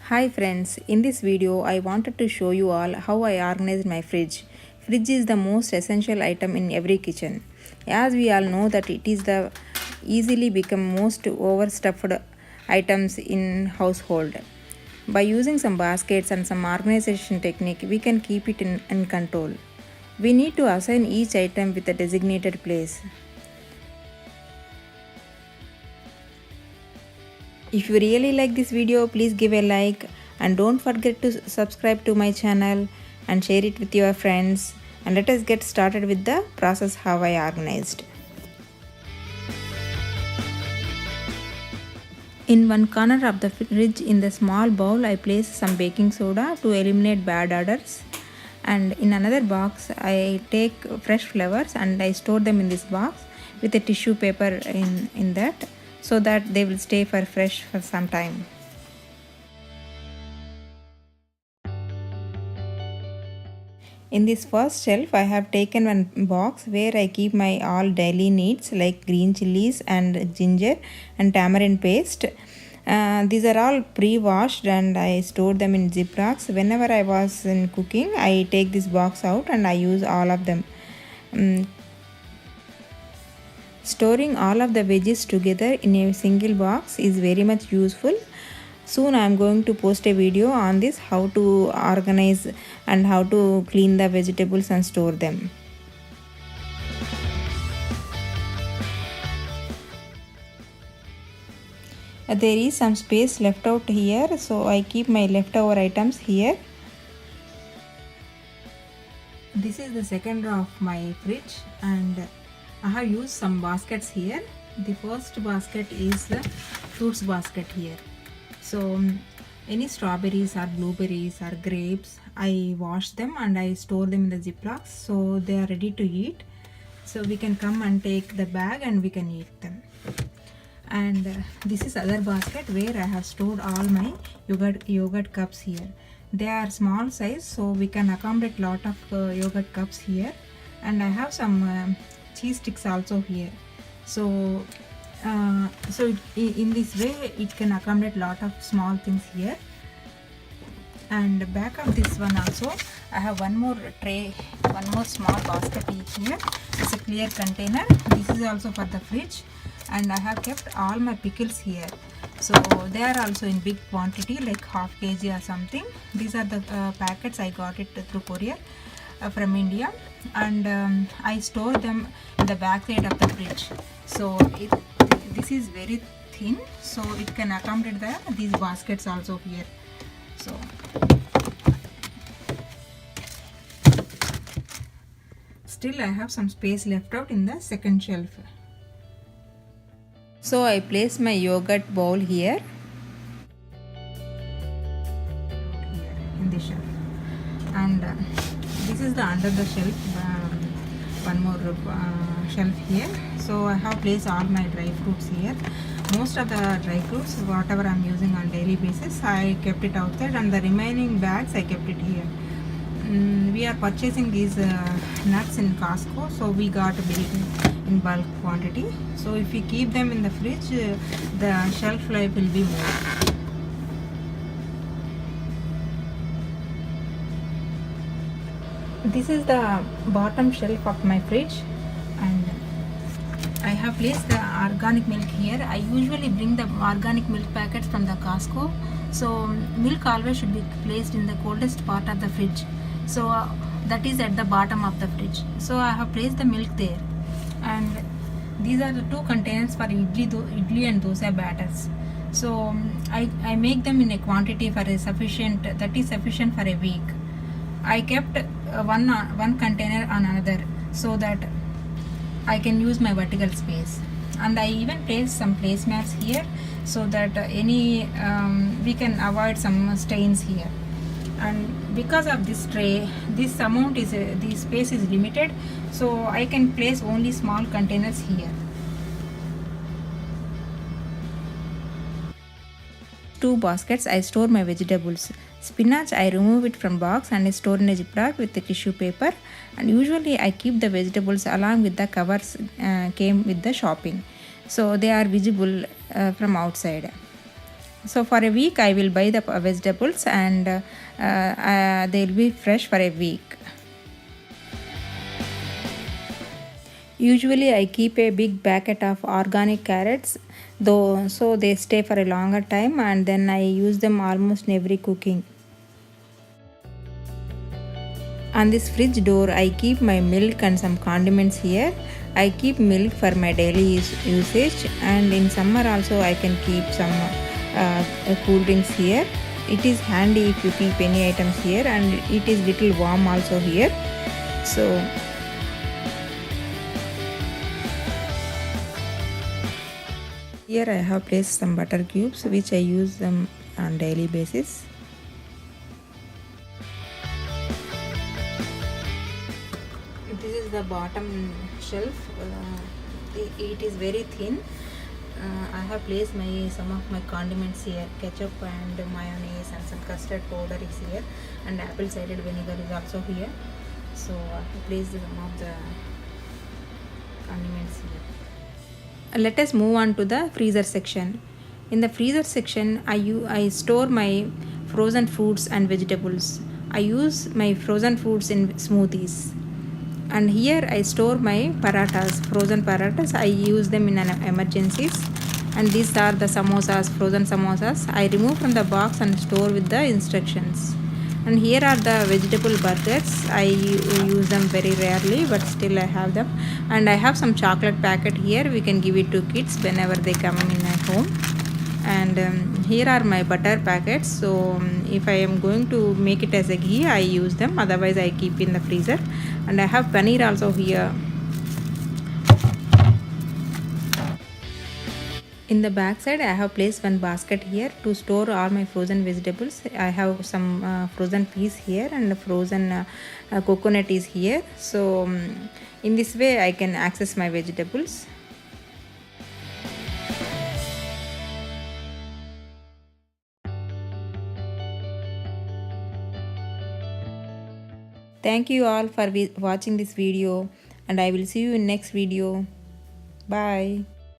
Hi friends, in this video I wanted to show you all how I organized my fridge. Fridge is the most essential item in every kitchen. As we all know that it is the easily become most overstuffed items in household. By using some baskets and some organization technique, we can keep it in control. We need to assign each item with a designated place. If you really like this video, please give a like and don't forget to subscribe to my channel and share it with your friends. And let us get started with the process how I organized. In one corner of the fridge in the small bowl, I place some baking soda to eliminate bad odors. And in another box, I take fresh flowers and I store them in this box with a tissue paper in that, so that they will stay for fresh for some time. In this first shelf, I have taken one box where I keep my all daily needs like green chilies and ginger and tamarind paste. These are all pre-washed and I store them in Ziplocs. Whenever I was in cooking, I take this box out and I use all of them. Storing all of the veggies together in a single box is very much useful. Soon I am going to post a video on this, how to organize and how to clean the vegetables and store them. There is some space left out here, so I keep my leftover items here. This is the second row of my fridge and I have used some baskets here. The first basket is the fruits basket here. So any strawberries or blueberries or grapes, I wash them and I store them in the Ziplocs so they are ready to eat. So we can come and take the bag and we can eat them. And this is other basket where I have stored all my yogurt cups here. They are small size, so we can accommodate lot of yogurt cups here. And I have some cheese sticks also here. So in this way it can accommodate lot of small things here. And back of this one also I have one more tray, one more small basket here. It's a clear container. This is also for the fridge and I have kept all my pickles here. So they are also in big quantity like half kg or something. These are the packets I got it through courier from India, and I store them in the back side of the fridge. So this is very thin, so it can accommodate these baskets also here. So still I have some space left out in the second shelf. So I place my yogurt bowl here in the shelf, and this is the under the shelf, one more shelf here. So I have placed all my dry fruits here. Most of the dry fruits, whatever I am using on daily basis, I kept it outside, and the remaining bags I kept it here. We are purchasing these nuts in Costco, so we got in bulk quantity. So if we keep them in the fridge, the shelf life will be more. This is the bottom shelf of my fridge, and I have placed the organic milk here. I usually bring the organic milk packets from the Costco. So milk always should be placed in the coldest part of the fridge. So that is at the bottom of the fridge. So I have placed the milk there, and these are the two containers for idli and dosa batters. So I make them in a quantity for a sufficient, that is sufficient for a week. I kept one container on another so that I can use my vertical space, and I even placed some placemats here so that we can avoid some stains here. And because of this tray, this amount is the space is limited, so I can place only small containers here. Two baskets I store my vegetables. Spinach I remove it from box and I store in a Ziploc with the tissue paper, and usually I keep the vegetables along with the covers came with the shopping, so they are visible from outside. So for a week I will buy the vegetables, and they'll be fresh for a week. Usually I keep a big packet of organic carrots, though, so they stay for a longer time, and then I use them almost in every cooking. On this fridge door I keep my milk and some condiments here. I keep milk for my daily usage, and in summer also I can keep some cool drinks here. It is handy if you keep any items here, and it is little warm also here. So here I have placed some butter cubes which I use them on daily basis. This is the bottom shelf. It is very thin. I have placed some of my condiments here. Ketchup and mayonnaise and some custard powder is here, and apple cider vinegar is also here. So I have placed some of the condiments here. Let us move on to the freezer section. In the freezer section, I store my frozen fruits and vegetables. I use my frozen fruits in smoothies. And here I store my parathas, frozen parathas. I use them in an emergencies. And these are the samosas, frozen samosas. I remove from the box and store with the instructions. And here are the vegetable burgers. I use them very rarely, but still I have them. And I have some chocolate packet here. We can give it to kids whenever they come in at home. And here are my butter packets. So if I am going to make it as a ghee, I use them. Otherwise I keep in the freezer. And I have paneer also here. In the back side I have placed one basket here to store all my frozen vegetables. I have some frozen peas here, and frozen coconut is here. So in this way I can access my vegetables. Thank you all for watching this video, and I will see you in next video. Bye.